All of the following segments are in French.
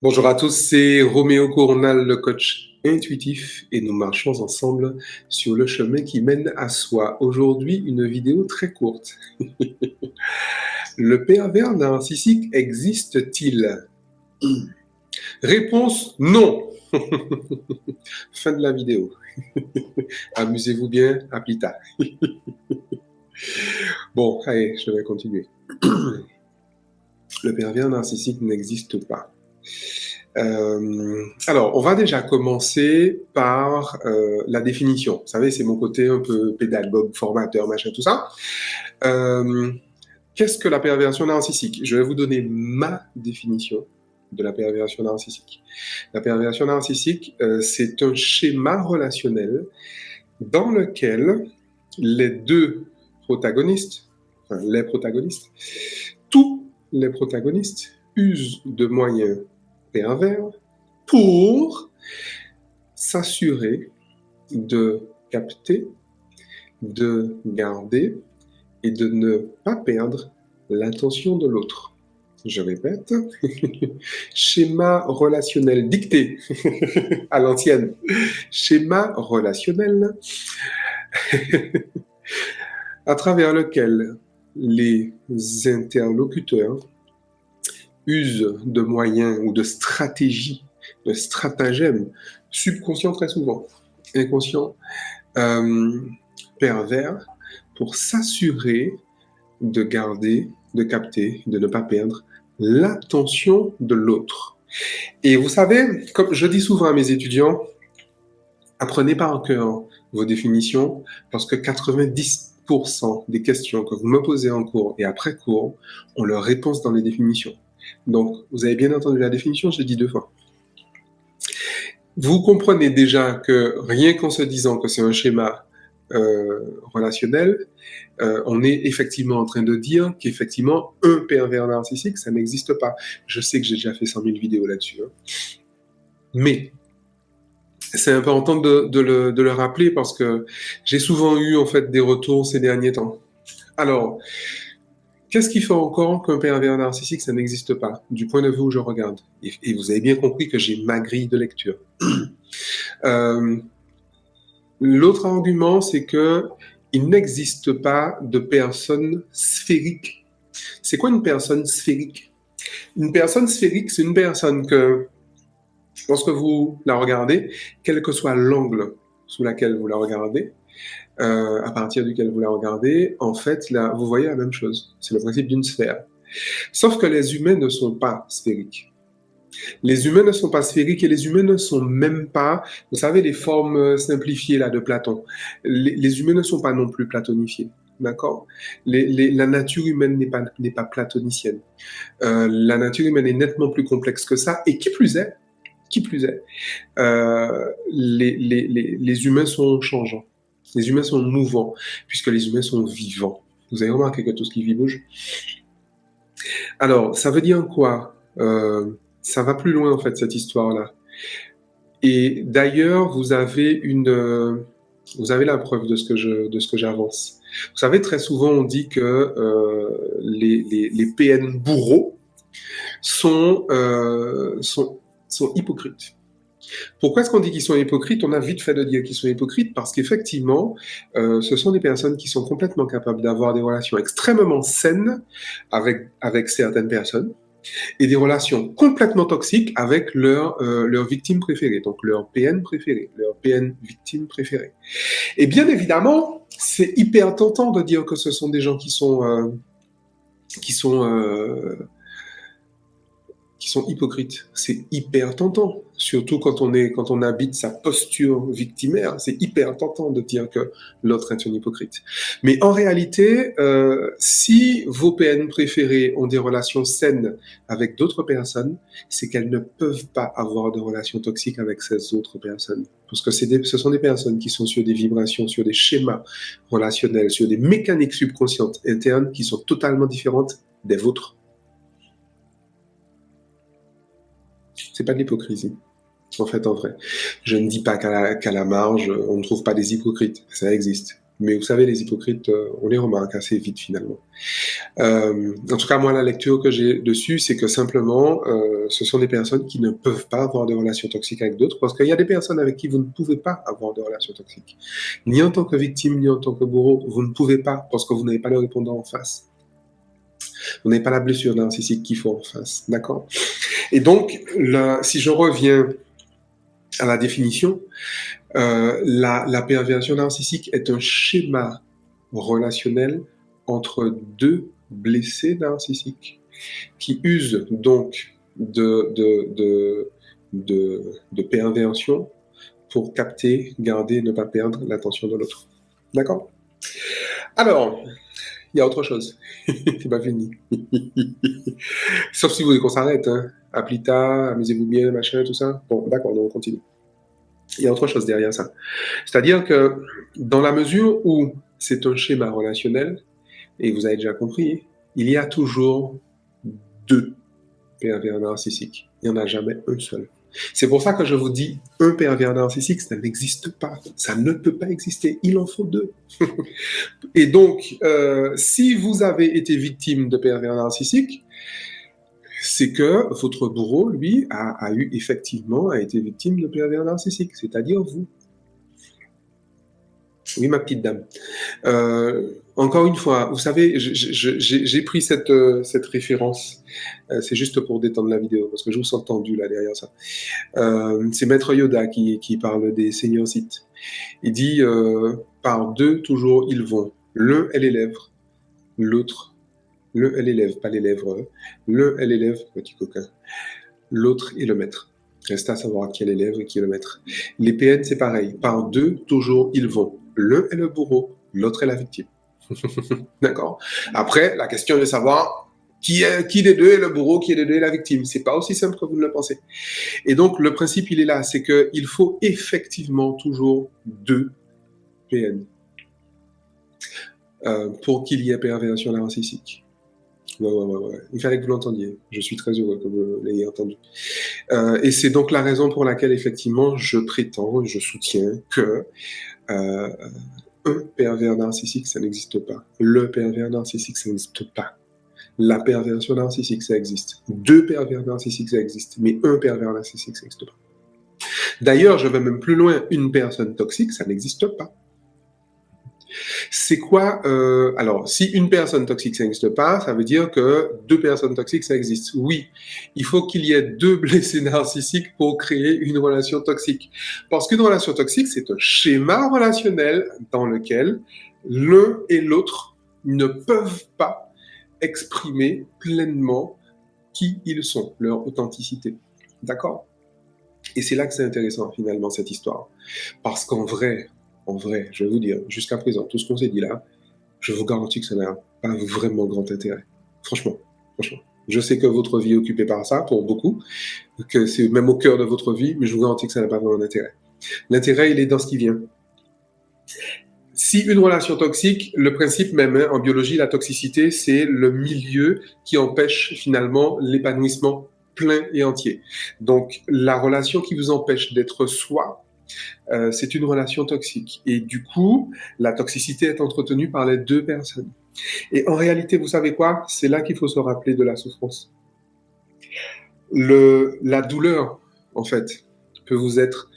Bonjour à tous, c'est Roméo Cournal, le coach intuitif, et nous marchons ensemble sur le chemin qui mène à soi. Aujourd'hui, une vidéo très courte. Le pervers narcissique existe-t-il? Réponse non. Fin de la vidéo. Amusez-vous bien, à plus tard. Bon, allez, je vais continuer. Le pervers narcissique n'existe pas. Alors, on va déjà commencer par la définition. Vous savez, c'est mon côté un peu pédagogue, formateur, machin, tout ça. Qu'est-ce que la perversion narcissique? Je vais vous donner ma définition de la perversion narcissique. La perversion narcissique, c'est un schéma relationnel dans lequel les deux protagonistes, enfin les protagonistes, tous les protagonistes usent de moyens pervers pour s'assurer de capter, de garder et de ne pas perdre l'attention de l'autre. Je répète, schéma relationnel dicté à l'ancienne, schéma relationnel à travers lequel les interlocuteurs usent de moyens ou de stratégies, de stratagèmes subconscients très souvent, inconscients, pervers, pour s'assurer de garder, de capter, de ne pas perdre l'attention de l'autre. Et vous savez, comme je dis souvent à mes étudiants, apprenez par cœur vos définitions, parce que 90% des questions que vous me posez en cours et après cours ont leur réponse dans les définitions. Donc, vous avez bien entendu la définition, je l'ai dit 2 fois. Vous comprenez déjà que rien qu'en se disant que c'est un schéma relationnel, on est effectivement en train de dire qu'effectivement, un pervers narcissique, ça n'existe pas. Je sais que j'ai déjà fait 100 000 vidéos là-dessus. Hein. Mais c'est important de le rappeler parce que j'ai souvent eu en fait des retours ces derniers temps. Alors, qu'est-ce qui fait encore qu'un pervers narcissique, ça n'existe pas, du point de vue où je regarde? Et vous avez bien compris que j'ai ma grille de lecture. L'autre argument, c'est que il n'existe pas de personne sphérique. C'est quoi une personne sphérique? Une personne sphérique, c'est une personne que, lorsque vous la regardez, quel que soit l'angle sous lequel vous la regardez, à partir duquel vous la regardez, en fait, là, vous voyez la même chose. C'est le principe d'une sphère. Sauf que les humains ne sont pas sphériques. Les humains ne sont pas sphériques et les humains ne sont même pas, vous savez, les formes simplifiées là de Platon. Les humains ne sont pas non plus platonifiés. D'accord. La nature humaine n'est pas platonicienne. La nature humaine est nettement plus complexe que ça. Et qui plus est, les humains sont changeants. Les humains sont mouvants, puisque les humains sont vivants. Vous avez remarqué que tout ce qui vit bouge. Alors, ça veut dire quoi? Ça va plus loin, en fait, cette histoire-là. Et d'ailleurs, vous avez la preuve de ce que j'avance. Vous savez, très souvent, on dit que les PN bourreaux sont hypocrites. Pourquoi est-ce qu'on dit qu'ils sont hypocrites? On a vite fait de dire qu'ils sont hypocrites parce qu'effectivement, ce sont des personnes qui sont complètement capables d'avoir des relations extrêmement saines avec certaines personnes et des relations complètement toxiques avec leur victime préférée, donc leur PN préféré, leur PN victime préférée. Et bien évidemment, c'est hyper tentant de dire que ce sont des gens qui sont hypocrites. C'est hyper tentant, surtout quand on habite sa posture victimaire. C'est hyper tentant de dire que l'autre est un hypocrite. Mais en réalité, si vos PN préférés ont des relations saines avec d'autres personnes, c'est qu'elles ne peuvent pas avoir de relations toxiques avec ces autres personnes. Parce que ce sont des personnes qui sont sur des vibrations, sur des schémas relationnels, sur des mécaniques subconscientes internes qui sont totalement différentes des vôtres. C'est pas de l'hypocrisie. En fait, en vrai. Je ne dis pas qu'à la marge, on ne trouve pas des hypocrites. Ça existe. Mais vous savez, les hypocrites, on les remarque assez vite finalement. En tout cas, moi, la lecture que j'ai dessus, c'est que simplement, ce sont des personnes qui ne peuvent pas avoir de relations toxiques avec d'autres, parce qu'il y a des personnes avec qui vous ne pouvez pas avoir de relations toxiques. Ni en tant que victime, ni en tant que bourreau, vous ne pouvez pas, parce que vous n'avez pas le répondant en face. Vous n'avez pas la blessure narcissique qu'il faut en face, d'accord? Et donc, si je reviens à la définition, la perversion narcissique est un schéma relationnel entre deux blessés narcissiques qui usent donc de perversion pour capter, garder, ne pas perdre l'attention de l'autre. D'accord? Alors, il y a autre chose. C'est pas fini. Sauf si vous voulez qu'on s'arrête. Hein. Aplita, amusez-vous bien, machin, tout ça. Bon, d'accord, donc on continue. Il y a autre chose derrière ça. C'est-à-dire que dans la mesure où c'est un schéma relationnel, et vous avez déjà compris, il y a toujours deux pervers narcissiques. Il n'y en a jamais un seul. C'est pour ça que je vous dis, un pervers narcissique, ça n'existe pas. Ça ne peut pas exister. Il en faut deux. Et donc, si vous avez été victime de pervers narcissiques, c'est que votre bourreau, lui, a été victime de pervers narcissiques, c'est-à-dire vous. Oui, ma petite dame. Encore une fois, vous savez, j'ai pris cette référence. C'est juste pour détendre la vidéo, parce que je vous sens tendu là derrière ça. C'est Maître Yoda qui parle des seigneurs Sith. Il dit, par deux, toujours ils vont. L'un est l'élève, l'autre, l'un est l'élève, pas les lèvres. L'un est l'élève, petit coquin. L'autre est le maître. Reste à savoir qui est l'élève et qui est le maître. Les PN, c'est pareil. Par deux, toujours ils vont. L'un est le bourreau, l'autre est la victime. D'accord? Après, la question est de savoir qui des deux est le bourreau, qui des deux est la victime. C'est pas aussi simple que vous ne le pensez. Et donc, le principe, il est là. C'est qu'il faut effectivement toujours deux PN pour qu'il y ait perversion narcissique. Ouais. Il fallait que vous l'entendiez. Je suis très heureux que vous l'ayez entendu. Et c'est donc la raison pour laquelle, effectivement, je prétends, je soutiens que un pervers narcissique, ça n'existe pas. Le pervers narcissique, ça n'existe pas. La perversion narcissique, ça existe. Deux pervers narcissiques, ça existe. Mais un pervers narcissique, ça n'existe pas. D'ailleurs, je vais même plus loin. Une personne toxique, ça n'existe pas. C'est quoi alors, si une personne toxique, ça n'existe pas, ça veut dire que deux personnes toxiques, ça existe. Oui, il faut qu'il y ait deux blessés narcissiques pour créer une relation toxique. Parce qu'une relation toxique, c'est un schéma relationnel dans lequel l'un et l'autre ne peuvent pas exprimer pleinement qui ils sont, leur authenticité. D'accord? Et c'est là que c'est intéressant, finalement, cette histoire. Parce qu'en vrai, je vais vous dire, jusqu'à présent, tout ce qu'on s'est dit là, je vous garantis que ça n'a pas vraiment grand intérêt. Franchement. Je sais que votre vie est occupée par ça, pour beaucoup, que c'est même au cœur de votre vie, mais je vous garantis que ça n'a pas vraiment d'intérêt. L'intérêt, il est dans ce qui vient. Si une relation toxique, le principe même, hein, en biologie, la toxicité, c'est le milieu qui empêche finalement l'épanouissement plein et entier. Donc, la relation qui vous empêche d'être soi, c'est une relation toxique. Et du coup, la toxicité est entretenue par les deux personnes. Et en réalité, vous savez quoi? C'est là qu'il faut se rappeler de la souffrance. La douleur, en fait, peut vous être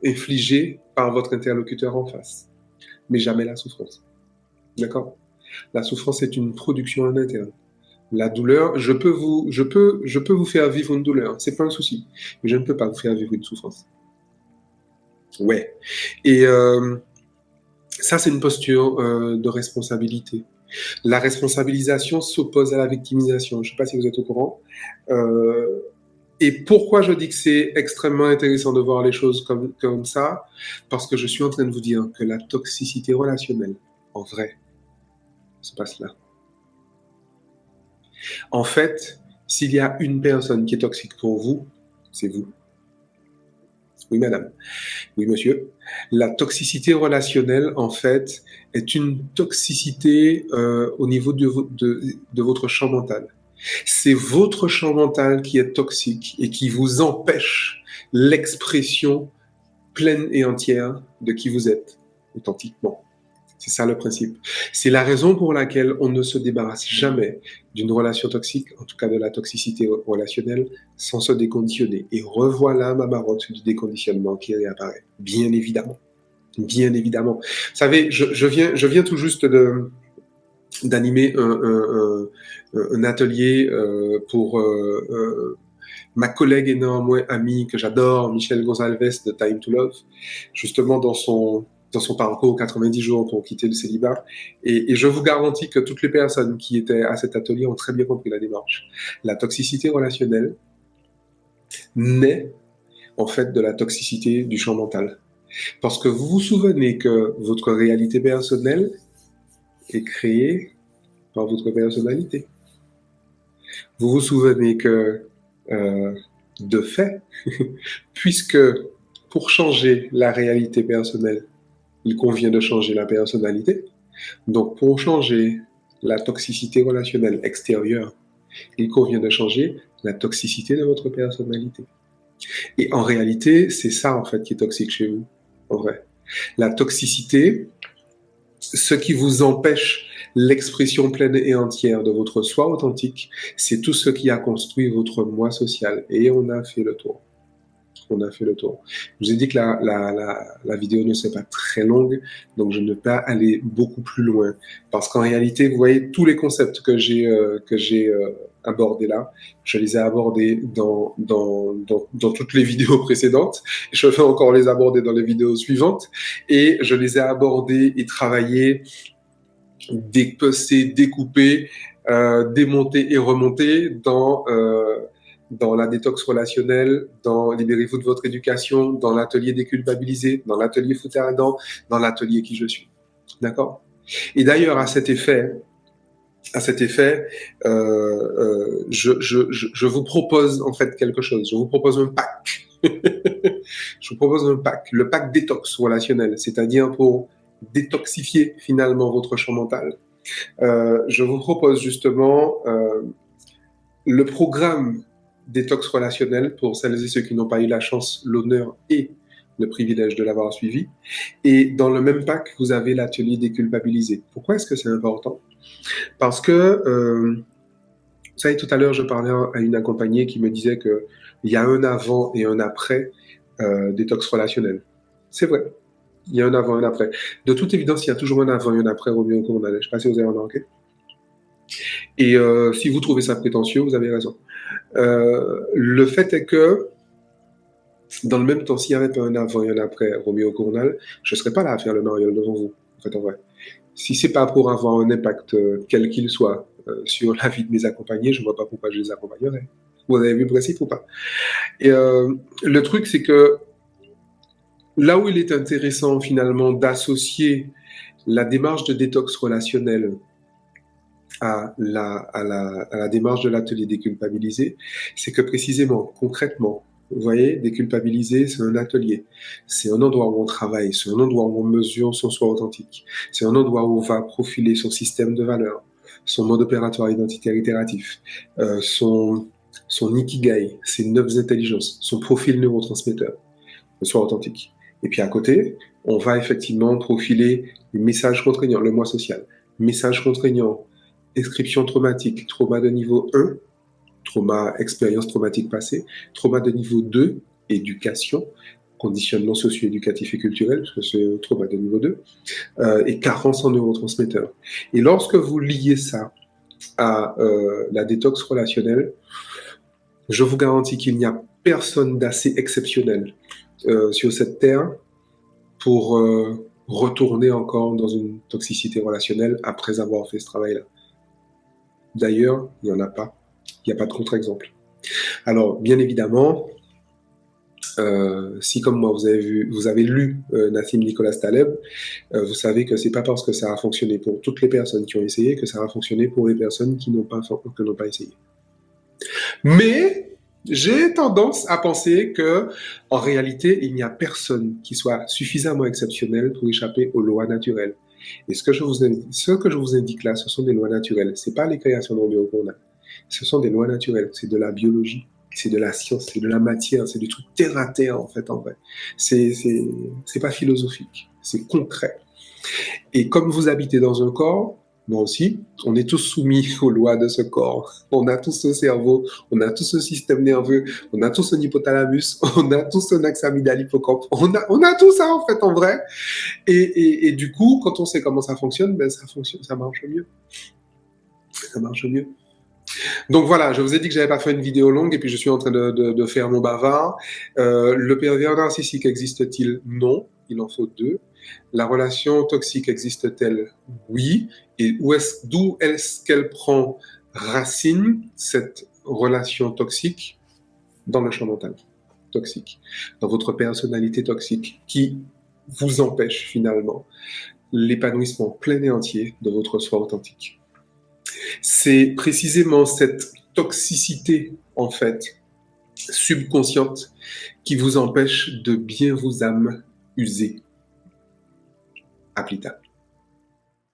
infligée par votre interlocuteur en face, mais jamais la souffrance. D'accord? La souffrance est une production en interne. La douleur, je peux vous faire vivre une douleur, c'est pas un souci, mais je ne peux pas vous faire vivre une souffrance. Ouais. Et ça, c'est une posture de responsabilité. La responsabilisation s'oppose à la victimisation. Je ne sais pas si vous êtes au courant. Et pourquoi je dis que c'est extrêmement intéressant de voir les choses comme ça? Parce que je suis en train de vous dire que la toxicité relationnelle, en vrai, se passe là. En fait, s'il y a une personne qui est toxique pour vous, c'est vous. Oui, madame. Oui, monsieur. La toxicité relationnelle, en fait, est une toxicité au niveau de votre champ mental. C'est votre champ mental qui est toxique et qui vous empêche l'expression pleine et entière de qui vous êtes, authentiquement. C'est ça le principe. C'est la raison pour laquelle on ne se débarrasse jamais d'une relation toxique, en tout cas de la toxicité relationnelle, sans se déconditionner. Et revoilà ma marotte du déconditionnement qui réapparaît. Bien évidemment. Bien évidemment. Vous savez, je viens tout juste d'animer un atelier pour ma collègue et néanmoins amie que j'adore, Michel Gonzalez de Time to Love, justement dans son parcours 90 jours pour quitter le célibat. Et je vous garantis que toutes les personnes qui étaient à cet atelier ont très bien compris la démarche. La toxicité relationnelle naît en fait de la toxicité du champ mental. Parce que vous vous souvenez que votre réalité personnelle est créée par votre personnalité. Vous vous souvenez que, de fait, puisque pour changer la réalité personnelle, il convient de changer la personnalité, donc pour changer la toxicité relationnelle extérieure, il convient de changer la toxicité de votre personnalité. Et en réalité, c'est ça en fait qui est toxique chez vous, en vrai. La toxicité, ce qui vous empêche l'expression pleine et entière de votre soi authentique, c'est tout ce qui a construit votre moi social. Et on a fait le tour. On a fait le tour. Je vous ai dit que la vidéo ne serait pas très longue, donc je ne vais pas aller beaucoup plus loin. Parce qu'en réalité, vous voyez, tous les concepts que j'ai abordés là, je les ai abordés dans toutes les vidéos précédentes. Je vais encore les aborder dans les vidéos suivantes. Et je les ai abordés et travaillés, dépecés, découpés, démontés et remontés dans la détox relationnelle, dans Libérez-vous de votre éducation, dans l'atelier déculpabilisé, dans l'atelier foutre à dents, dans l'atelier qui je suis. D'accord? Et d'ailleurs, à cet effet, je vous propose en fait quelque chose. Je vous propose un pack. Je vous propose un pack, le pack détox relationnel, c'est-à-dire pour détoxifier finalement votre champ mental. Je vous propose justement le programme détox relationnel pour celles et ceux qui n'ont pas eu la chance, l'honneur et le privilège de l'avoir suivi. Et dans le même pack, vous avez l'atelier déculpabilisé. Pourquoi est-ce que c'est important? Parce que, vous savez, tout à l'heure, je parlais à une accompagnée qui me disait qu'il y a un avant et un après détox relationnel. C'est vrai. Il y a un avant et un après. De toute évidence, il y a toujours un avant et un après Roméo Cournal. Je ne sais pas si vous avez remarqué. Et si vous trouvez ça prétentieux, vous avez raison. Le fait est que, dans le même temps, s'il n'y avait pas un avant et un après Roméo Cournal, je ne serais pas là à faire le mariole devant vous, en fait, en vrai. Si ce n'est pas pour avoir un impact, quel qu'il soit, sur la vie de mes accompagnés, je ne vois pas pourquoi je les accompagnerais. Vous avez vu le principe ou pas? Et le truc, c'est que là où il est intéressant, finalement, d'associer la démarche de détox relationnel à la démarche de l'atelier déculpabilisé, c'est que précisément, concrètement, vous voyez, déculpabiliser, c'est un atelier. C'est un endroit où on travaille, c'est un endroit où on mesure son soi authentique. C'est un endroit où on va profiler son système de valeurs, son mode opératoire identitaire itératif, son ikigai, ses 9 intelligences, son profil neurotransmetteur, le soi authentique. Et puis à côté, on va effectivement profiler les messages contraignants, le moi social. Messages contraignants, inscription traumatique, trauma de niveau 1, trauma, expérience traumatique passée, trauma de niveau 2, éducation, conditionnement socio-éducatif et culturel, parce que c'est trauma de niveau 2, et carence en neurotransmetteurs. Et lorsque vous liez ça à la détox relationnelle, je vous garantis qu'il n'y a personne d'assez exceptionnel sur cette terre pour retourner encore dans une toxicité relationnelle après avoir fait ce travail-là. D'ailleurs, il n'y en a pas. Il n'y a pas de contre-exemple. Alors, bien évidemment, si comme moi vous avez lu Nassim Nicolas Taleb, vous savez que c'est pas parce que ça a fonctionné pour toutes les personnes qui ont essayé que ça a fonctionné pour les personnes qui n'ont pas essayé. Mais j'ai tendance à penser que, en réalité, il n'y a personne qui soit suffisamment exceptionnel pour échapper aux lois naturelles. Et ce que je vous indique là, ce sont des lois naturelles. C'est pas les créations de Roméo Cournal. Ce sont des lois naturelles. C'est de la biologie, c'est de la science, c'est de la matière, c'est du truc terre à terre en fait en vrai. C'est pas philosophique, c'est concret. Et comme vous habitez dans un corps, moi aussi, on est tous soumis aux lois de ce corps. On a tous ce cerveau, on a tous un système nerveux, on a tous un hypothalamus, on a tous un axe amygdale hippocampe. On a tout ça en fait en vrai. Et du coup, quand on sait comment ça fonctionne, ben ça fonctionne, ça marche mieux. Ça marche mieux. Donc voilà, je vous ai dit que j'avais pas fait une vidéo longue et puis je suis en train de faire mon bavard. Le pervers narcissique existe-t-il? Non, il en faut deux. La relation toxique existe-t-elle? Oui. Et d'où est-ce qu'elle prend racine, cette relation toxique? Dans le champ mental toxique, dans votre personnalité toxique, qui vous empêche finalement l'épanouissement plein et entier de votre soi authentique. C'est précisément cette toxicité, en fait, subconsciente, qui vous empêche de bien vous amuser. À plus tard.